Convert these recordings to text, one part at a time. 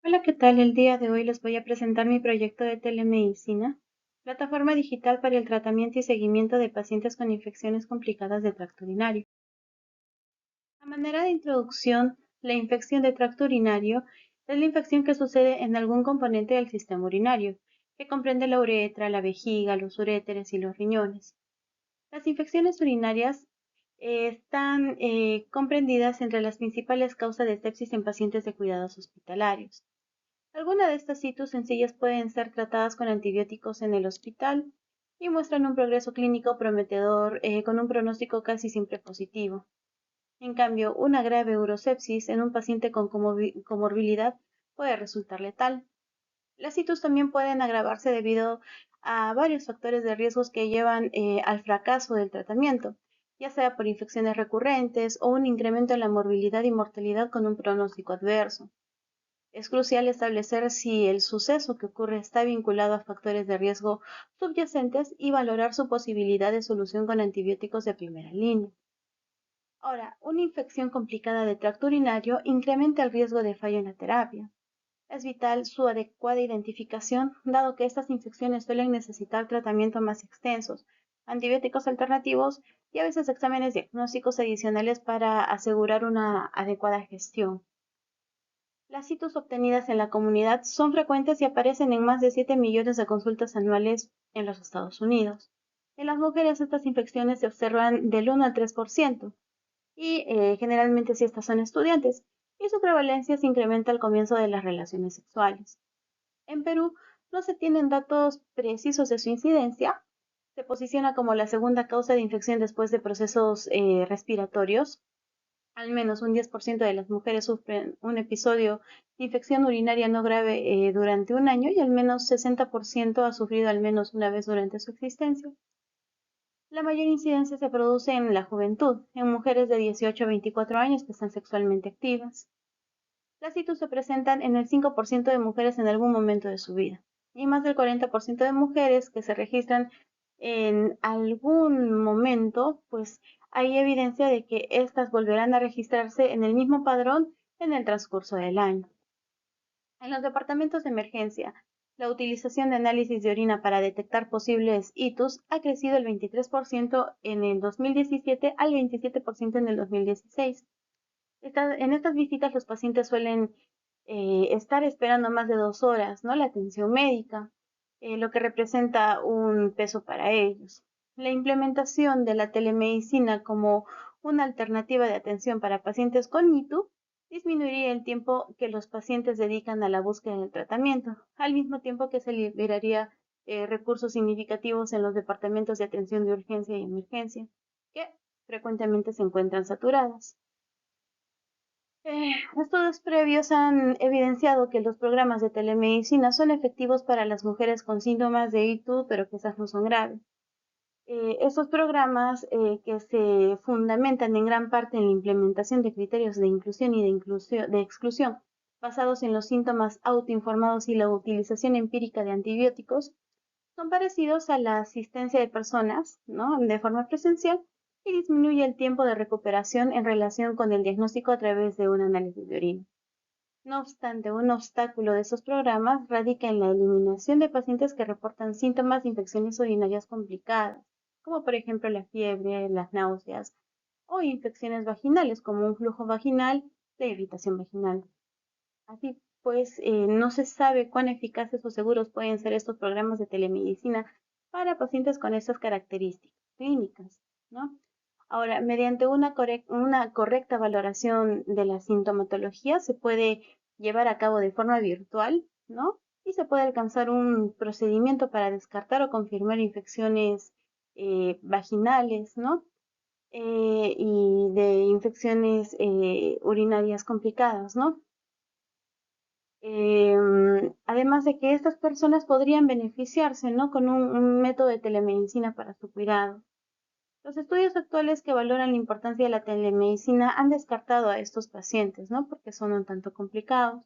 Hola, ¿qué tal? El día de hoy les voy a presentar mi proyecto de telemedicina, plataforma digital para el tratamiento y seguimiento de pacientes con infecciones complicadas de tracto urinario. A manera de introducción, la infección de tracto urinario es la infección que sucede en algún componente del sistema urinario, que comprende la uretra, la vejiga, los uréteres y los riñones. Las infecciones urinarias están comprendidas entre las principales causas de sepsis en pacientes de cuidados hospitalarios. Algunas de estas situs sencillas pueden ser tratadas con antibióticos en el hospital y muestran un progreso clínico prometedor con un pronóstico casi siempre positivo. En cambio, una grave urosepsis en un paciente con comorbilidad puede resultar letal. Las situs también pueden agravarse debido a varios factores de riesgos que llevan al fracaso del tratamiento, ya sea por infecciones recurrentes o un incremento en la morbilidad y mortalidad con un pronóstico adverso. Es crucial establecer si el suceso que ocurre está vinculado a factores de riesgo subyacentes y valorar su posibilidad de solución con antibióticos de primera línea. Ahora, una infección complicada de tracto urinario incrementa el riesgo de fallo en la terapia. Es vital su adecuada identificación, dado que estas infecciones suelen necesitar tratamientos más extensos, antibióticos alternativos y a veces exámenes diagnósticos adicionales para asegurar una adecuada gestión. Las citos obtenidas en la comunidad son frecuentes y aparecen en más de 7 millones de consultas anuales en los Estados Unidos. En las mujeres estas infecciones se observan del 1 al 3% y generalmente si estas son estudiantes y su prevalencia se incrementa al comienzo de las relaciones sexuales. En Perú no se tienen datos precisos de su incidencia. Se posiciona como la segunda causa de infección después de procesos respiratorios. Al menos un 10% de las mujeres sufren un episodio de infección urinaria no grave durante un año y al menos 60% ha sufrido al menos una vez durante su existencia. La mayor incidencia se produce en la juventud, en mujeres de 18 a 24 años que están sexualmente activas. Las citus se presentan en el 5% de mujeres en algún momento de su vida y más del 40% de mujeres que se registran en algún momento, pues hay evidencia de que estas volverán a registrarse en el mismo padrón en el transcurso del año. En los departamentos de emergencia, la utilización de análisis de orina para detectar posibles hitos ha crecido del 23% en el 2017 al 27% en el 2016. En estas visitas los pacientes suelen estar esperando más de 2 horas, ¿no? La atención médica, lo que representa un peso para ellos. La implementación de la telemedicina como una alternativa de atención para pacientes con ITU disminuiría el tiempo que los pacientes dedican a la búsqueda del tratamiento, al mismo tiempo que se liberaría recursos significativos en los departamentos de atención de urgencia y emergencia, que frecuentemente se encuentran saturadas. Estudios previos han evidenciado que los programas de telemedicina son efectivos para las mujeres con síntomas de ITU, pero quizás no son graves. Estos programas que se fundamentan en gran parte en la implementación de criterios de inclusión y de exclusión basados en los síntomas autoinformados y la utilización empírica de antibióticos son parecidos a la asistencia de personas, ¿no? De forma presencial y disminuye el tiempo de recuperación en relación con el diagnóstico a través de un análisis de orina. No obstante, un obstáculo de estos programas radica en la eliminación de pacientes que reportan síntomas de infecciones urinarias complicadas, como por ejemplo la fiebre, las náuseas o infecciones vaginales, como un flujo vaginal, la irritación vaginal. Así pues, no se sabe cuán eficaces o seguros pueden ser estos programas de telemedicina para pacientes con estas características clínicas, ¿no? Ahora, mediante una correcta valoración de la sintomatología se puede llevar a cabo de forma virtual, ¿no? Y se puede alcanzar un procedimiento para descartar o confirmar infecciones vaginales, ¿no? Y de infecciones urinarias complicadas, ¿no? Además de que estas personas podrían beneficiarse, ¿no? Con un método de telemedicina para su cuidado. Los estudios actuales que valoran la importancia de la telemedicina han descartado a estos pacientes, ¿no? Porque son un tanto complicados.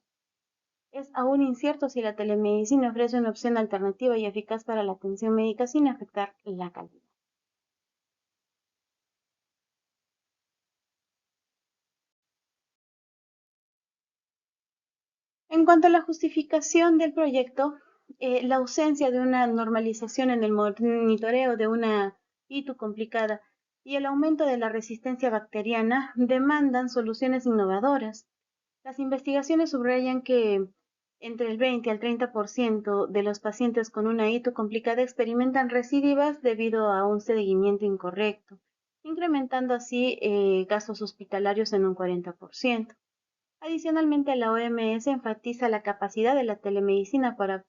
Es aún incierto si la telemedicina ofrece una opción alternativa y eficaz para la atención médica sin afectar la calidad. En cuanto a la justificación del proyecto, la ausencia de una normalización en el monitoreo de una ITU complicada y el aumento de la resistencia bacteriana demandan soluciones innovadoras. Las investigaciones subrayan que entre el 20 al 30% de los pacientes con una ITU complicada experimentan recidivas debido a un seguimiento incorrecto, incrementando así gastos hospitalarios en un 40%. Adicionalmente, la OMS enfatiza la capacidad de la telemedicina para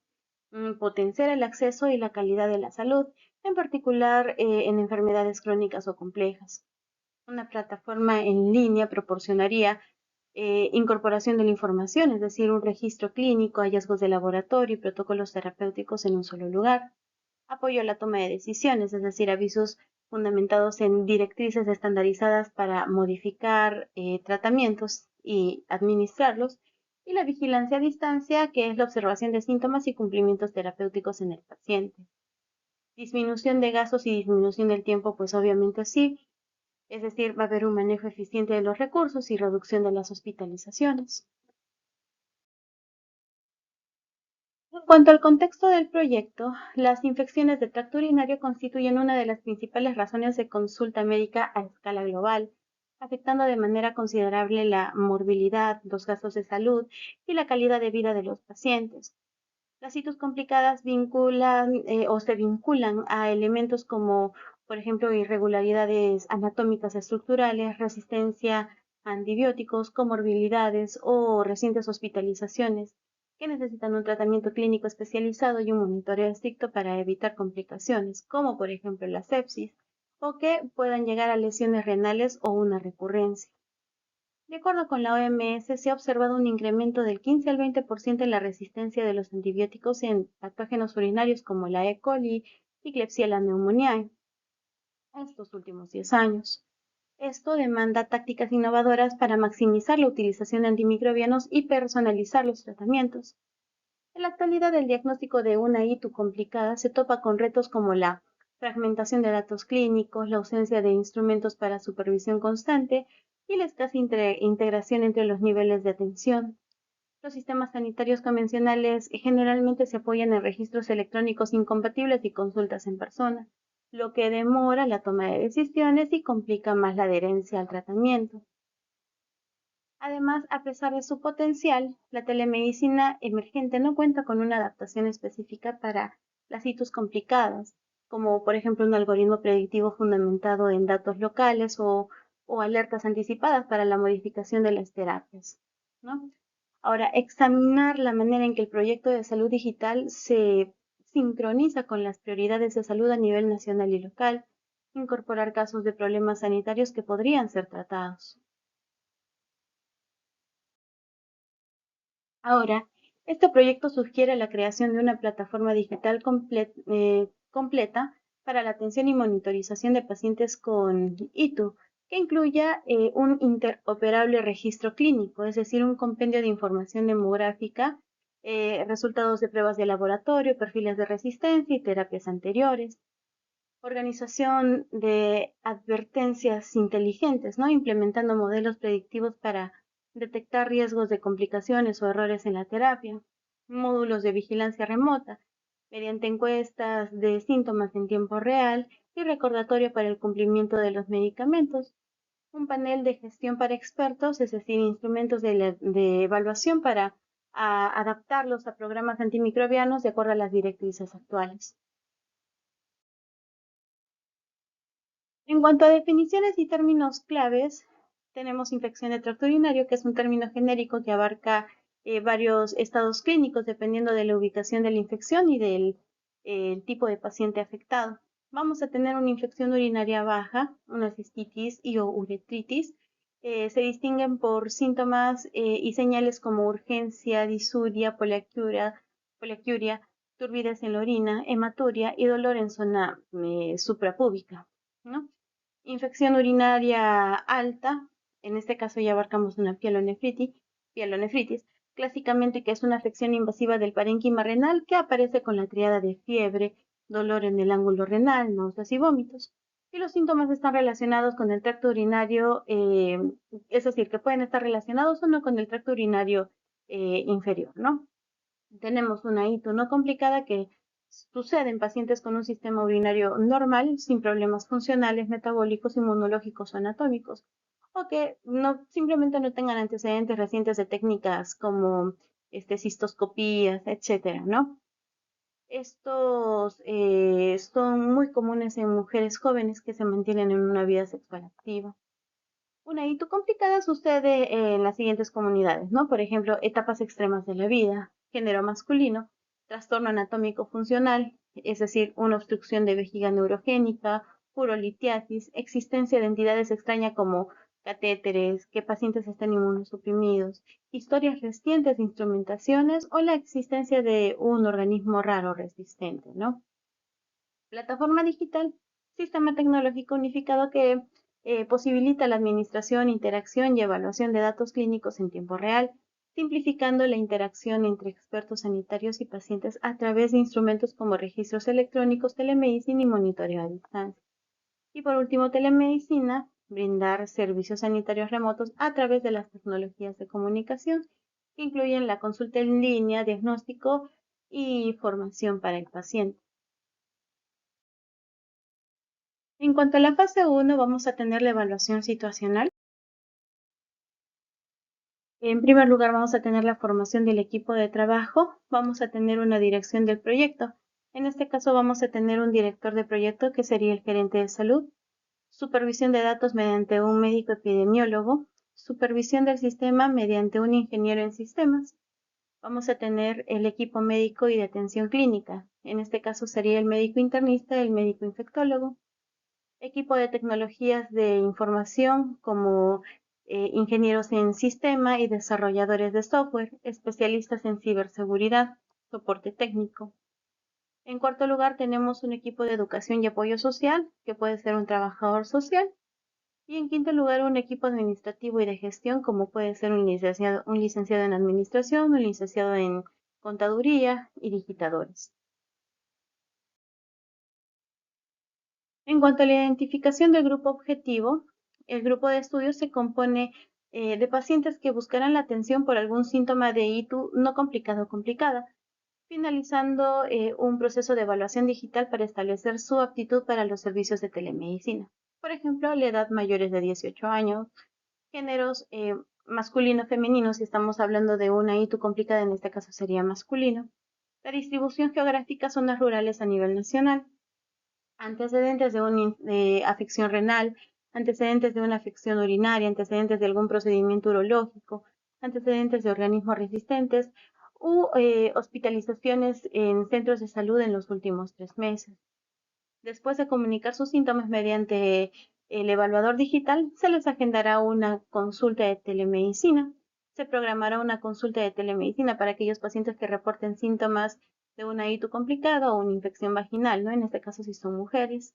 potenciar el acceso y la calidad de la salud, en particular en enfermedades crónicas o complejas. Una plataforma en línea proporcionaría incorporación de la información, es decir, un registro clínico, hallazgos de laboratorio y protocolos terapéuticos en un solo lugar. Apoyo a la toma de decisiones, es decir, avisos fundamentados en directrices estandarizadas para modificar tratamientos y administrarlos. Y la vigilancia a distancia, que es la observación de síntomas y cumplimientos terapéuticos en el paciente. Disminución de gastos y disminución del tiempo, pues obviamente sí, es decir, va a haber un manejo eficiente de los recursos y reducción de las hospitalizaciones. En cuanto al contexto del proyecto, las infecciones de tracto urinario constituyen una de las principales razones de consulta médica a escala global, afectando de manera considerable la morbilidad, los gastos de salud y la calidad de vida de los pacientes. Las citos complicadas vinculan o se vinculan a elementos como, por ejemplo, irregularidades anatómicas estructurales, resistencia a antibióticos, comorbilidades o recientes hospitalizaciones que necesitan un tratamiento clínico especializado y un monitoreo estricto para evitar complicaciones, como por ejemplo la sepsis, o que puedan llegar a lesiones renales o una recurrencia. De acuerdo con la OMS, se ha observado un incremento del 15 al 20% en la resistencia de los antibióticos en patógenos urinarios como la E. coli y Klebsiella pneumoniae estos últimos 10 años. Esto demanda tácticas innovadoras para maximizar la utilización de antimicrobianos y personalizar los tratamientos. En la actualidad, el diagnóstico de una ITU complicada se topa con retos como la fragmentación de datos clínicos, la ausencia de instrumentos para supervisión constante y la escasa integración entre los niveles de atención. Los sistemas sanitarios convencionales generalmente se apoyan en registros electrónicos incompatibles y consultas en persona, lo que demora la toma de decisiones y complica más la adherencia al tratamiento. Además, a pesar de su potencial, la telemedicina emergente no cuenta con una adaptación específica para las situs complicadas, como por ejemplo un algoritmo predictivo fundamentado en datos locales o alertas anticipadas para la modificación de las terapias, ¿no? Ahora, examinar la manera en que el proyecto de salud digital se sincroniza con las prioridades de salud a nivel nacional y local, incorporar casos de problemas sanitarios que podrían ser tratados. Ahora, este proyecto sugiere la creación de una plataforma digital completa para la atención y monitorización de pacientes con ITU, que incluya un interoperable registro clínico, es decir, un compendio de información demográfica, resultados de pruebas de laboratorio, perfiles de resistencia y terapias anteriores. Organización de advertencias inteligentes, ¿no? Implementando modelos predictivos para detectar riesgos de complicaciones o errores en la terapia, módulos de vigilancia remota, mediante encuestas de síntomas en tiempo real y recordatorio para el cumplimiento de los medicamentos, un panel de gestión para expertos, es decir, instrumentos de evaluación para adaptarlos a programas antimicrobianos de acuerdo a las directrices actuales. En cuanto a definiciones y términos claves, tenemos infección de tracto urinario, que es un término genérico que abarca varios estados clínicos dependiendo de la ubicación de la infección y del tipo de paciente afectado. Vamos a tener una infección urinaria baja, una cistitis y o uretritis. Se distinguen por síntomas y señales como urgencia, disuria, poliacuria, turbidez en la orina, hematuria y dolor en zona suprapúbica, ¿no? Infección urinaria alta, en este caso ya abarcamos una pielonefritis, clásicamente que es una afección invasiva del parénquima renal que aparece con la triada de fiebre, dolor en el ángulo renal, náuseas y vómitos. Y los síntomas están relacionados con el tracto urinario, es decir, que pueden estar relacionados o no con el tracto urinario inferior, ¿no? Tenemos una ITU no complicada que sucede en pacientes con un sistema urinario normal, sin problemas funcionales, metabólicos, inmunológicos o anatómicos, o que simplemente no tengan antecedentes recientes de técnicas como cistoscopías, etcétera, ¿no? Estos son muy comunes en mujeres jóvenes que se mantienen en una vida sexual activa. Una ITU complicada sucede en las siguientes comunidades, ¿no? Por ejemplo, etapas extremas de la vida, género masculino, trastorno anatómico funcional, es decir, una obstrucción de vejiga neurogénica, urolitiasis, existencia de entidades extrañas como catéteres, que pacientes estén inmunosuprimidos, historias recientes de instrumentaciones o la existencia de un organismo raro resistente, ¿no? Plataforma digital, sistema tecnológico unificado que posibilita la administración, interacción y evaluación de datos clínicos en tiempo real, simplificando la interacción entre expertos sanitarios y pacientes a través de instrumentos como registros electrónicos, telemedicina y monitoreo a distancia. Y por último, telemedicina, brindar servicios sanitarios remotos a través de las tecnologías de comunicación, que incluyen la consulta en línea, diagnóstico y formación para el paciente. En cuanto a la fase 1, vamos a tener la evaluación situacional. En primer lugar, vamos a tener la formación del equipo de trabajo, vamos a tener una dirección del proyecto. En este caso vamos a tener un director de proyecto que sería el gerente de salud, supervisión de datos mediante un médico epidemiólogo, supervisión del sistema mediante un ingeniero en sistemas. Vamos a tener el equipo médico y de atención clínica. En este caso sería el médico internista, el médico infectólogo. Equipo de tecnologías de información como ingenieros en sistema y desarrolladores de software, especialistas en ciberseguridad, soporte técnico. En cuarto lugar, tenemos un equipo de educación y apoyo social, que puede ser un trabajador social. Y en quinto lugar, un equipo administrativo y de gestión, como puede ser un licenciado en administración, un licenciado en contaduría y digitadores. En cuanto a la identificación del grupo objetivo, el grupo de estudio se compone de pacientes que buscarán la atención por algún síntoma de ITU no complicado o complicada, finalizando un proceso de evaluación digital para establecer su aptitud para los servicios de telemedicina. Por ejemplo, la edad mayores de 18 años, géneros masculino-femenino, si estamos hablando de una ITU complicada, en este caso sería masculino. La distribución geográfica, zonas rurales a nivel nacional. Antecedentes de una afección renal, antecedentes de una afección urinaria, antecedentes de algún procedimiento urológico, antecedentes de organismos resistentes u hospitalizaciones en centros de salud en los últimos 3 meses. Después de comunicar sus síntomas mediante el evaluador digital, se les agendará una consulta de telemedicina. Se programará una consulta de telemedicina para aquellos pacientes que reporten síntomas de una ITU complicada o una infección vaginal, ¿no? En este caso si son mujeres.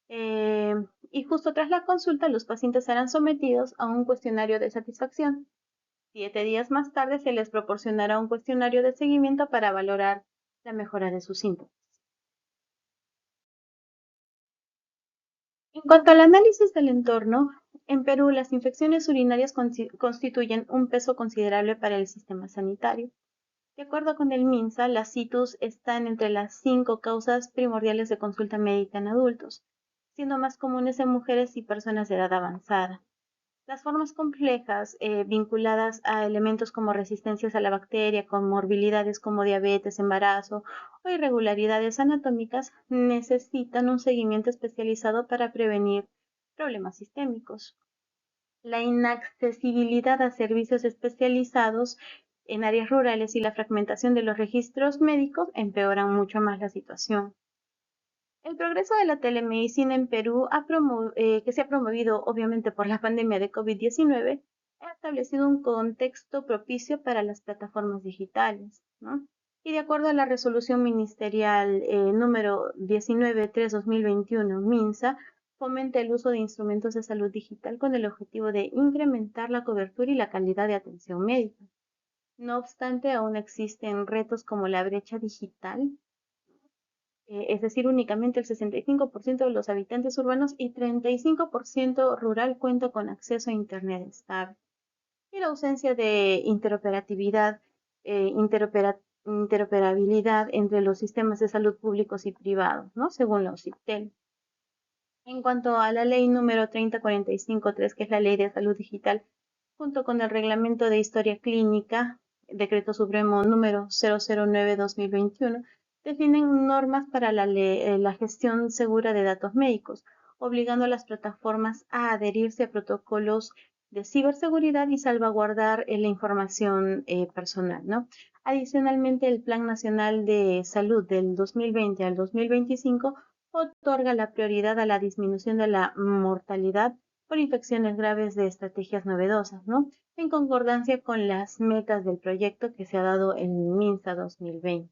Y justo tras la consulta, los pacientes serán sometidos a un cuestionario de satisfacción. 7 días más tarde se les proporcionará un cuestionario de seguimiento para valorar la mejora de sus síntomas. En cuanto al análisis del entorno, en Perú las infecciones urinarias constituyen un peso considerable para el sistema sanitario. De acuerdo con el MINSA, las ITUs están entre las 5 causas primordiales de consulta médica en adultos, siendo más comunes en mujeres y personas de edad avanzada. Las formas complejas vinculadas a elementos como resistencias a la bacteria, comorbilidades como diabetes, embarazo o irregularidades anatómicas necesitan un seguimiento especializado para prevenir problemas sistémicos. La inaccesibilidad a servicios especializados en áreas rurales y la fragmentación de los registros médicos empeoran mucho más la situación. El progreso de la telemedicina en Perú, que se ha promovido obviamente por la pandemia de COVID-19, ha establecido un contexto propicio para las plataformas digitales, ¿no? Y de acuerdo a la resolución ministerial número 19-3-2021, MINSA, fomenta el uso de instrumentos de salud digital con el objetivo de incrementar la cobertura y la calidad de atención médica. No obstante, aún existen retos como la brecha digital, es decir, únicamente el 65% de los habitantes urbanos y 35% rural cuenta con acceso a Internet estable. Y la ausencia de interoperatividad interoperabilidad entre los sistemas de salud públicos y privados, ¿no? Según la OCIPTEL. En cuanto a la ley número 30453, que es la Ley de Salud Digital, junto con el Reglamento de Historia Clínica, Decreto Supremo número 009-2021, definen normas para la gestión segura de datos médicos, obligando a las plataformas a adherirse a protocolos de ciberseguridad y salvaguardar la información personal, ¿no? Adicionalmente, el Plan Nacional de Salud del 2020 al 2025 otorga la prioridad a la disminución de la mortalidad por infecciones graves de estrategias novedosas, ¿no? En concordancia con las metas del proyecto que se ha dado en MINSA 2020.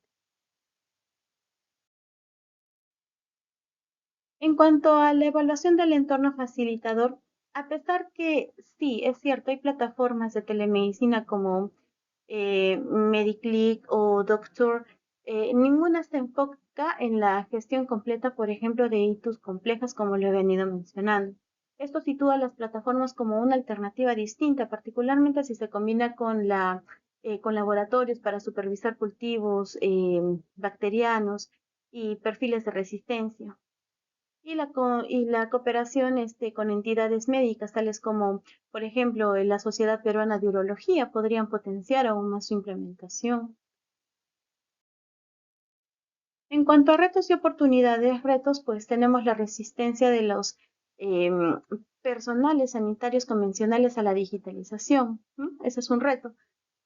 En cuanto a la evaluación del entorno facilitador, a pesar que sí, es cierto, hay plataformas de telemedicina como Mediclick o Doctor, ninguna se enfoca en la gestión completa, por ejemplo, de hitos complejas, como lo he venido mencionando. Esto sitúa a las plataformas como una alternativa distinta, particularmente si se combina con laboratorios para supervisar cultivos bacterianos y perfiles de resistencia. Y la cooperación con entidades médicas, tales como, por ejemplo, la Sociedad Peruana de Urología, podrían potenciar aún más su implementación. En cuanto a retos y oportunidades, retos, pues tenemos la resistencia de los em, personales sanitarios convencionales a la digitalización. ¿No? Ese es un reto.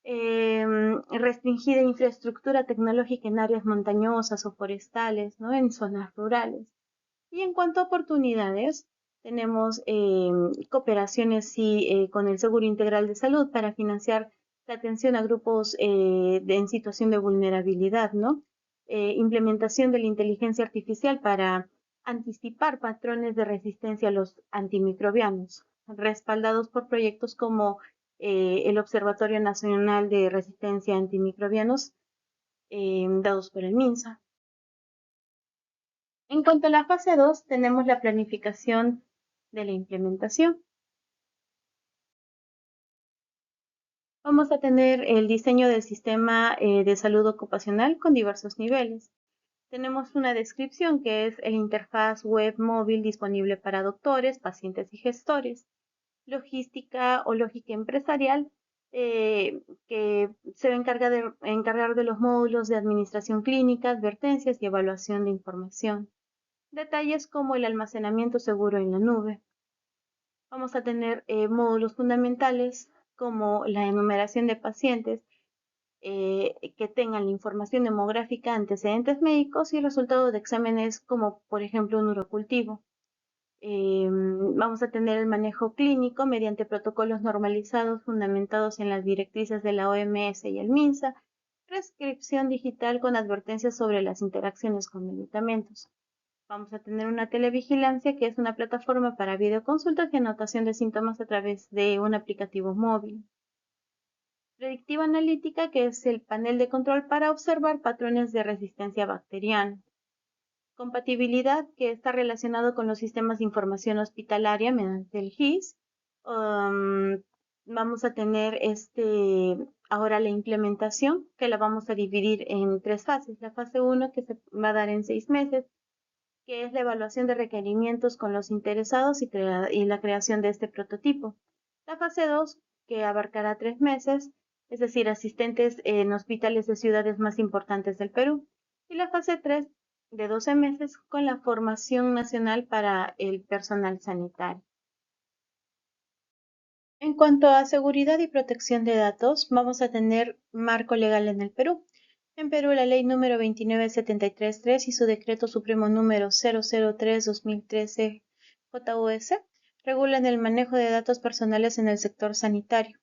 Restringida infraestructura tecnológica en áreas montañosas o forestales, ¿no? En zonas rurales. Y en cuanto a oportunidades, tenemos cooperaciones sí, con el Seguro Integral de Salud para financiar la atención a grupos en situación de vulnerabilidad, ¿no? Implementación de la inteligencia artificial para anticipar patrones de resistencia a los antimicrobianos, respaldados por proyectos como el Observatorio Nacional de Resistencia a Antimicrobianos, dados por el MINSA. En cuanto a la fase 2, tenemos la planificación de la implementación. Vamos a tener el diseño del sistema de salud ocupacional con diversos niveles. Tenemos una descripción que es el interfaz web móvil disponible para doctores, pacientes y gestores. Logística o lógica empresarial que se va a encargar de los módulos de administración clínica, advertencias y evaluación de información. Detalles como el almacenamiento seguro en la nube. Vamos a tener módulos fundamentales como la enumeración de pacientes que tengan la información demográfica, antecedentes médicos y resultados de exámenes como por ejemplo un urocultivo. Vamos a tener el manejo clínico mediante protocolos normalizados fundamentados en las directrices de la OMS y el MINSA, prescripción digital con advertencias sobre las interacciones con medicamentos. Vamos a tener una televigilancia, que es una plataforma para videoconsultas y anotación de síntomas a través de un aplicativo móvil. Predictiva analítica, que es el panel de control para observar patrones de resistencia bacteriana. Compatibilidad, que está relacionado con los sistemas de información hospitalaria mediante el GIS. Vamos a tener ahora la implementación, que la vamos a dividir en 3 fases. La fase 1, que se va a dar en 6 meses, que es la evaluación de requerimientos con los interesados y la creación de este prototipo. La fase 2, que abarcará 3 meses, es decir, asistentes en hospitales de ciudades más importantes del Perú. Y la fase 3, de 12 meses, con la formación nacional para el personal sanitario. En cuanto a seguridad y protección de datos, vamos a tener marco legal en el Perú. En Perú, la ley número 29733 y su decreto supremo número 003-2013 JUS regulan el manejo de datos personales en el sector sanitario.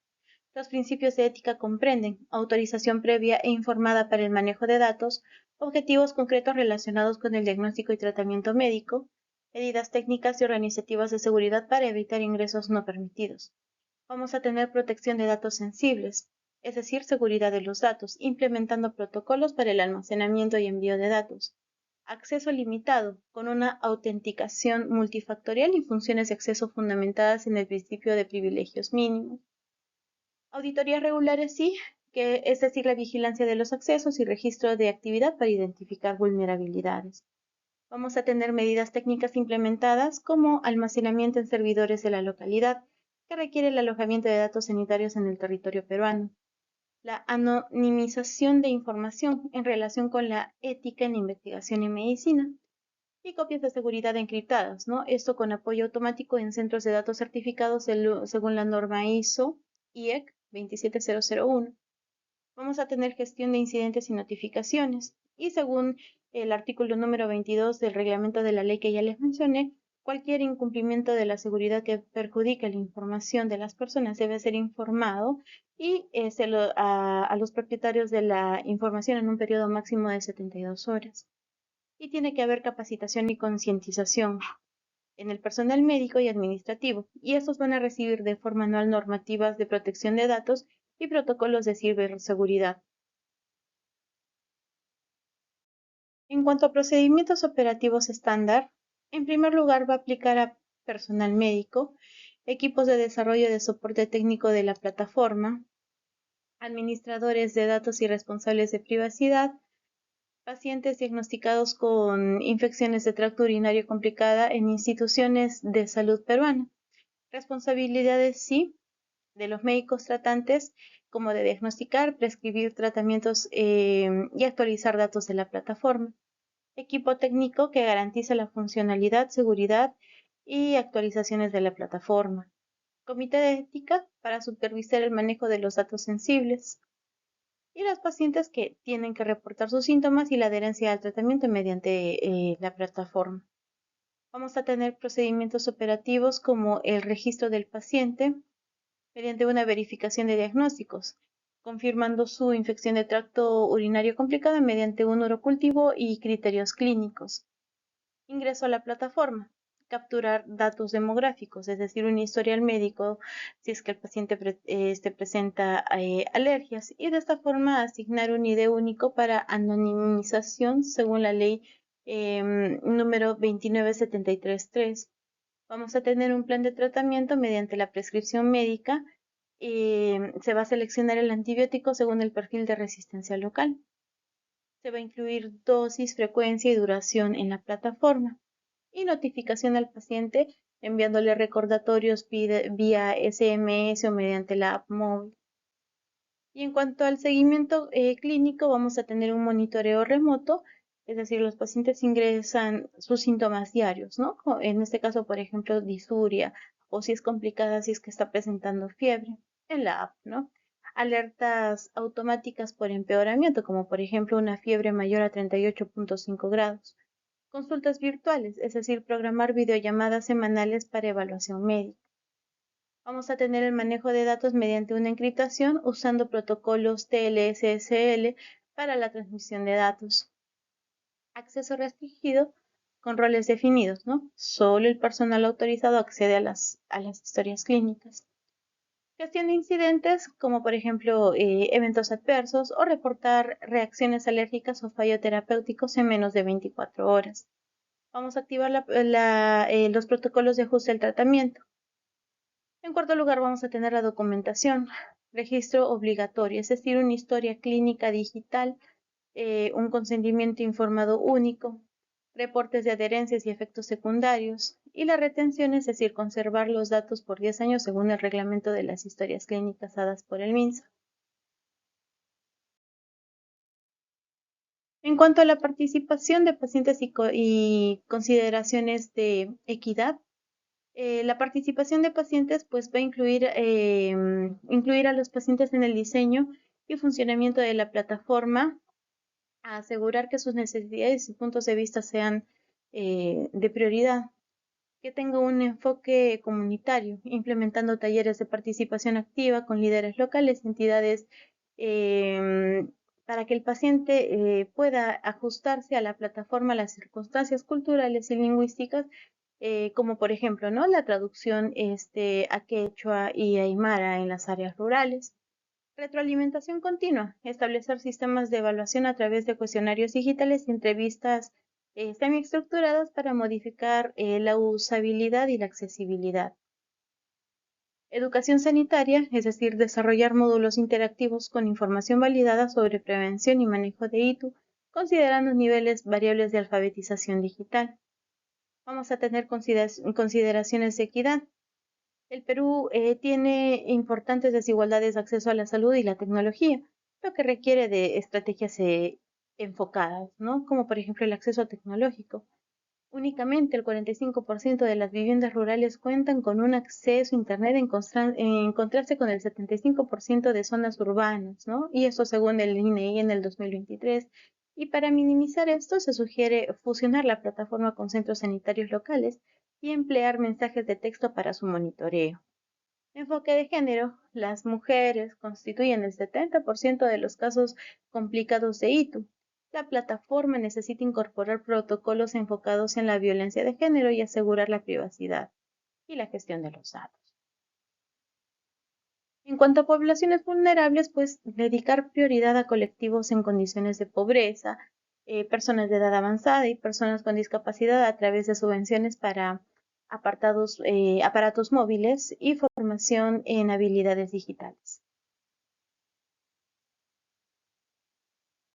Los principios de ética comprenden autorización previa e informada para el manejo de datos, objetivos concretos relacionados con el diagnóstico y tratamiento médico, medidas técnicas y organizativas de seguridad para evitar ingresos no permitidos. Vamos a tener protección de datos sensibles, es decir, seguridad de los datos, implementando protocolos para el almacenamiento y envío de datos. Acceso limitado, con una autenticación multifactorial y funciones de acceso fundamentadas en el principio de privilegios mínimos. Auditorías regulares sí, que es decir, la vigilancia de los accesos y registro de actividad para identificar vulnerabilidades. Vamos a tener medidas técnicas implementadas como almacenamiento en servidores de la localidad, que requiere el alojamiento de datos sanitarios en el territorio peruano. La anonimización de información en relación con la ética en investigación en medicina y copias de seguridad encriptadas, ¿no? Esto con apoyo automático en centros de datos certificados según la norma ISO IEC 27001. Vamos a tener gestión de incidentes y notificaciones. Y según el artículo número 22 del reglamento de la ley que ya les mencioné, cualquier incumplimiento de la seguridad que perjudique la información de las personas debe ser informado y a los propietarios de la información en un periodo máximo de 72 horas. Y tiene que haber capacitación y concientización en el personal médico y administrativo, y estos van a recibir de forma anual normativas de protección de datos y protocolos de ciberseguridad. En cuanto a procedimientos operativos estándar, en primer lugar va a aplicar a personal médico, equipos de desarrollo de soporte técnico de la plataforma, administradores de datos y responsables de privacidad, pacientes diagnosticados con infecciones de tracto urinario complicada en instituciones de salud peruana. Responsabilidades sí de los médicos tratantes, como de diagnosticar, prescribir tratamientos y actualizar datos de la plataforma. Equipo técnico que garantiza la funcionalidad, seguridad y actualizaciones de la plataforma. Comité de ética para supervisar el manejo de los datos sensibles. Y los pacientes que tienen que reportar sus síntomas y la adherencia al tratamiento mediante la plataforma. Vamos a tener procedimientos operativos como el registro del paciente mediante una verificación de diagnósticos, confirmando su infección de tracto urinario complicada mediante un urocultivo y criterios clínicos. Ingreso a la plataforma. Capturar datos demográficos, es decir, un historial médico si es que el paciente presenta alergias, y de esta forma asignar un ID único para anonimización según la ley número 29733. Vamos a tener un plan de tratamiento mediante la prescripción médica. Se va a seleccionar el antibiótico según el perfil de resistencia local. Se va a incluir dosis, frecuencia y duración en la plataforma. Y notificación al paciente enviándole recordatorios vía SMS o mediante la app móvil. Y en cuanto al seguimiento clínico, vamos a tener un monitoreo remoto, es decir, los pacientes ingresan sus síntomas diarios, ¿no? En este caso, por ejemplo, disuria, o si es complicada, si es que está presentando fiebre, en la app, ¿no? Alertas automáticas por empeoramiento, como por ejemplo una fiebre mayor a 38.5 grados. Consultas virtuales, es decir, programar videollamadas semanales para evaluación médica. Vamos a tener el manejo de datos mediante una encriptación usando protocolos TLS-SL para la transmisión de datos. Acceso restringido con roles definidos, ¿no? Solo el personal autorizado accede a las historias clínicas. Gestión de incidentes, como por ejemplo eventos adversos o reportar reacciones alérgicas o fallo terapéuticos en menos de 24 horas. Vamos a activar los protocolos de ajuste al tratamiento. En cuarto lugar, vamos a tener la documentación, registro obligatorio, es decir, una historia clínica digital, un consentimiento informado único, reportes de adherencias y efectos secundarios, y la retención, es decir, conservar los datos por 10 años según el reglamento de las historias clínicas dadas por el MINSA. En cuanto a la participación de pacientes y consideraciones de equidad, la participación de pacientes pues va a incluir a los pacientes en el diseño y funcionamiento de la plataforma, a asegurar que sus necesidades y puntos de vista sean de prioridad, que tenga un enfoque comunitario, implementando talleres de participación activa con líderes locales, entidades, para que el paciente pueda ajustarse a la plataforma, a las circunstancias culturales y lingüísticas, como por ejemplo, ¿no? La traducción a quechua y aymara en las áreas rurales. Retroalimentación continua, establecer sistemas de evaluación a través de cuestionarios digitales y entrevistas semiestructuradas para modificar la usabilidad y la accesibilidad. Educación sanitaria, es decir, desarrollar módulos interactivos con información validada sobre prevención y manejo de ITU, considerando niveles variables de alfabetización digital. Vamos a tener consideraciones de equidad. El Perú tiene importantes desigualdades de acceso a la salud y la tecnología, lo que requiere de estrategias enfocadas, ¿no? Como por ejemplo el acceso tecnológico. Únicamente el 45% de las viviendas rurales cuentan con un acceso a Internet en contraste con el 75% de zonas urbanas, ¿no? Y eso según el INEGI en el 2023. Y para minimizar esto, se sugiere fusionar la plataforma con centros sanitarios locales y emplear mensajes de texto para su monitoreo. Enfoque de género. Las mujeres constituyen el 70% de los casos complicados de ITU. La plataforma necesita incorporar protocolos enfocados en la violencia de género y asegurar la privacidad y la gestión de los datos. En cuanto a poblaciones vulnerables, pues dedicar prioridad a colectivos en condiciones de pobreza, personas de edad avanzada y personas con discapacidad a través de subvenciones para aparatos móviles y formación en habilidades digitales.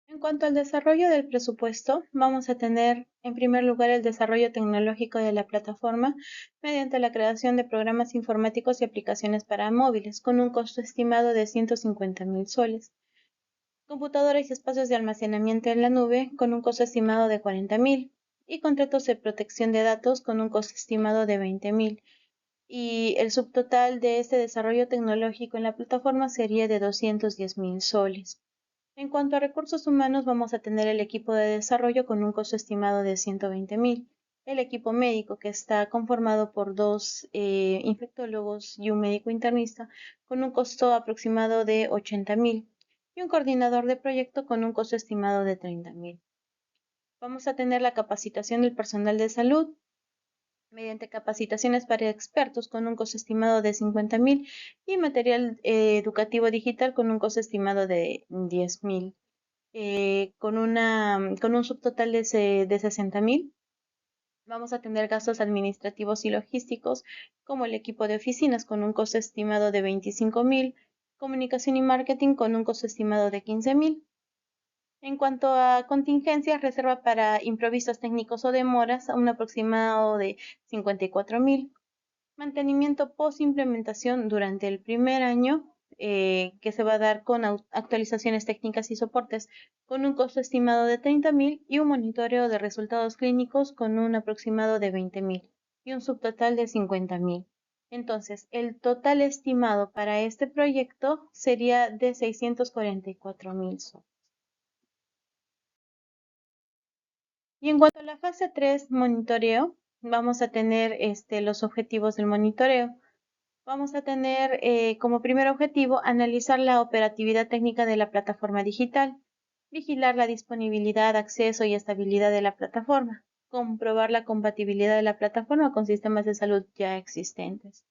En cuanto al desarrollo del presupuesto, vamos a tener en primer lugar el desarrollo tecnológico de la plataforma mediante la creación de programas informáticos y aplicaciones para móviles con un costo estimado de 150.000 soles. Computadoras y espacios de almacenamiento en la nube con un costo estimado de 40.000 y contratos de protección de datos con un costo estimado de 20.000. Y el subtotal de este desarrollo tecnológico en la plataforma sería de 210.000 soles. En cuanto a recursos humanos, vamos a tener el equipo de desarrollo con un costo estimado de 120.000, el equipo médico que está conformado por dos infectólogos y un médico internista con un costo aproximado de 80.000 y un coordinador de proyecto con un costo estimado de 30.000. Vamos a tener la capacitación del personal de salud mediante capacitaciones para expertos con un costo estimado de 50.000 y material educativo digital con un costo estimado de 10.000. Con un subtotal de 60.000. Vamos a tener gastos administrativos y logísticos, como el equipo de oficinas con un costo estimado de 25.000, comunicación y marketing con un costo estimado de 15.000. En cuanto a contingencias, reserva para imprevistos técnicos o demoras, un aproximado de 54.000. Mantenimiento post implementación durante el primer año, que se va a dar con actualizaciones técnicas y soportes con un costo estimado de 30.000 y un monitoreo de resultados clínicos con un aproximado de 20.000 y un subtotal de 50.000. Entonces, el total estimado para este proyecto sería de 644.000 soles. Y en cuanto a la fase 3, monitoreo, vamos a tener los objetivos del monitoreo. Vamos a tener como primer objetivo analizar la operatividad técnica de la plataforma digital, vigilar la disponibilidad, acceso y estabilidad de la plataforma, comprobar la compatibilidad de la plataforma con sistemas de salud ya existentes.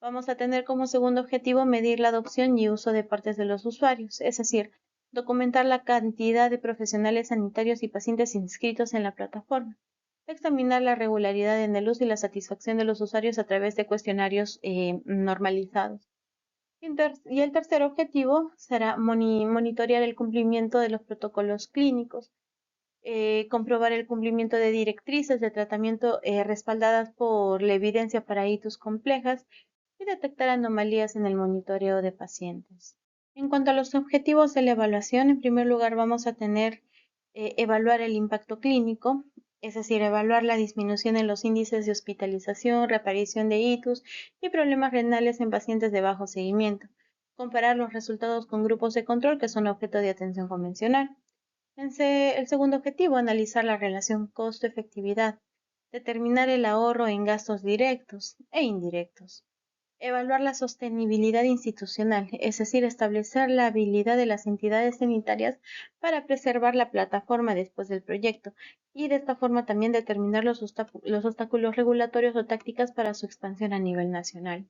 Vamos a tener como segundo objetivo medir la adopción y uso de partes de los usuarios, es decir, documentar la cantidad de profesionales sanitarios y pacientes inscritos en la plataforma. Examinar la regularidad en el uso y la satisfacción de los usuarios a través de cuestionarios normalizados. Y el tercer objetivo será monitorear el cumplimiento de los protocolos clínicos, comprobar el cumplimiento de directrices de tratamiento respaldadas por la evidencia para hitos complejas y detectar anomalías en el monitoreo de pacientes. En cuanto a los objetivos de la evaluación, en primer lugar vamos a tener evaluar el impacto clínico, es decir, evaluar la disminución en los índices de hospitalización, reaparición de hitos y problemas renales en pacientes de bajo seguimiento. Comparar los resultados con grupos de control que son objeto de atención convencional. El segundo objetivo, analizar la relación costo-efectividad, determinar el ahorro en gastos directos e indirectos. Evaluar la sostenibilidad institucional, es decir, establecer la habilidad de las entidades sanitarias para preservar la plataforma después del proyecto y de esta forma también determinar los obstáculos regulatorios o tácticas para su expansión a nivel nacional.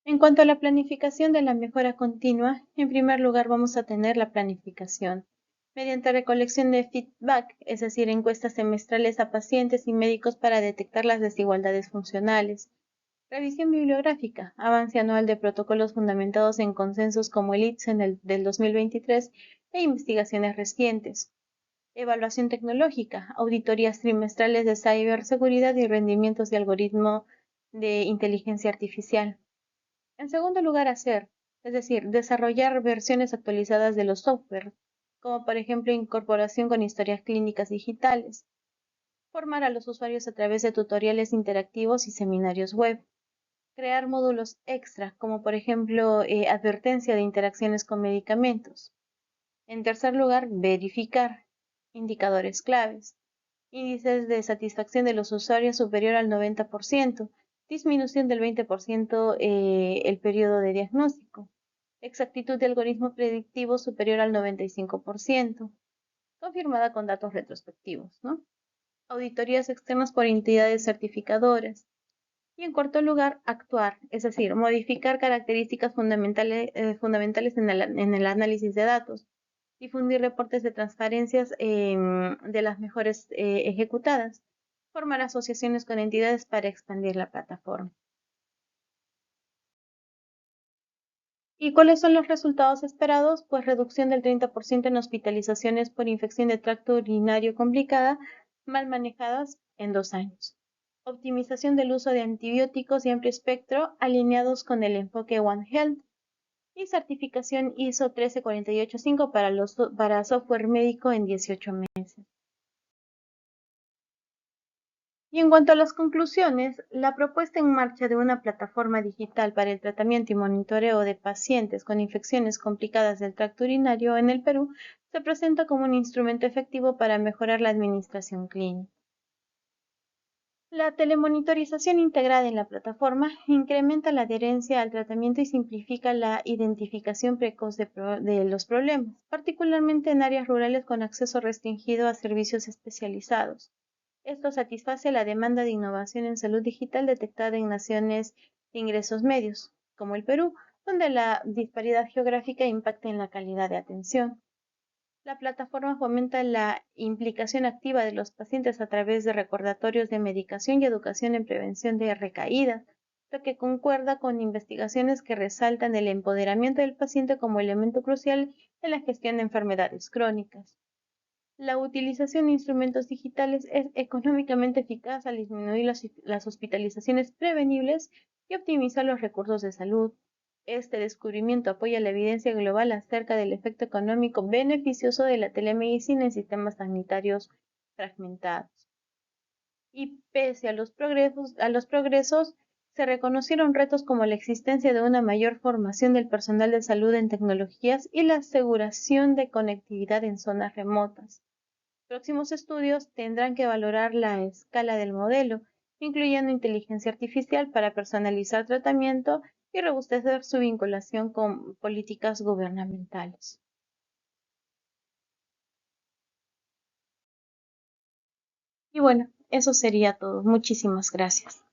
En cuanto a la planificación de la mejora continua, en primer lugar vamos a tener la planificación. mediante recolección de feedback, es decir, encuestas semestrales a pacientes y médicos para detectar las desigualdades funcionales. Revisión bibliográfica, avance anual de protocolos fundamentados en consensos como el ITSE del 2023 e investigaciones recientes. Evaluación tecnológica, auditorías trimestrales de ciberseguridad y rendimientos de algoritmo de inteligencia artificial. En segundo lugar, hacer, es decir, desarrollar versiones actualizadas de los software, como por ejemplo incorporación con historias clínicas digitales. Formar a los usuarios a través de tutoriales interactivos y seminarios web. Crear módulos extra, como por ejemplo advertencia de interacciones con medicamentos. En tercer lugar, verificar indicadores claves. Índices de satisfacción de los usuarios superior al 90%, disminución del 20% el periodo de diagnóstico, exactitud de algoritmo predictivo superior al 95%, confirmada con datos retrospectivos, ¿no? Auditorías externas por entidades certificadoras. Y en cuarto lugar, actuar, es decir, modificar características fundamentales en el análisis de datos, difundir reportes de transparencias de las mejores ejecutadas, formar asociaciones con entidades para expandir la plataforma. ¿Y cuáles son los resultados esperados? Pues reducción del 30% en hospitalizaciones por infección de tracto urinario complicada mal manejadas en 2 años. Optimización del uso de antibióticos de amplio espectro alineados con el enfoque One Health. Y certificación ISO 13485 para software médico en 18 meses. Y en cuanto a las conclusiones, la propuesta en marcha de una plataforma digital para el tratamiento y monitoreo de pacientes con infecciones complicadas del tracto urinario en el Perú se presenta como un instrumento efectivo para mejorar la administración clínica. La telemonitorización integrada en la plataforma incrementa la adherencia al tratamiento y simplifica la identificación precoz de los problemas, particularmente en áreas rurales con acceso restringido a servicios especializados. Esto satisface la demanda de innovación en salud digital detectada en naciones de ingresos medios, como el Perú, donde la disparidad geográfica impacta en la calidad de atención. La plataforma fomenta la implicación activa de los pacientes a través de recordatorios de medicación y educación en prevención de recaídas, lo que concuerda con investigaciones que resaltan el empoderamiento del paciente como elemento crucial en la gestión de enfermedades crónicas. La utilización de instrumentos digitales es económicamente eficaz al disminuir las hospitalizaciones prevenibles y optimizar los recursos de salud. Este descubrimiento apoya la evidencia global acerca del efecto económico beneficioso de la telemedicina en sistemas sanitarios fragmentados. Y pese a los progresos, se reconocieron retos como la existencia de una mayor formación del personal de salud en tecnologías y la aseguración de conectividad en zonas remotas. Próximos estudios tendrán que valorar la escala del modelo, incluyendo inteligencia artificial para personalizar tratamiento y robustecer su vinculación con políticas gubernamentales. Y bueno, eso sería todo. Muchísimas gracias.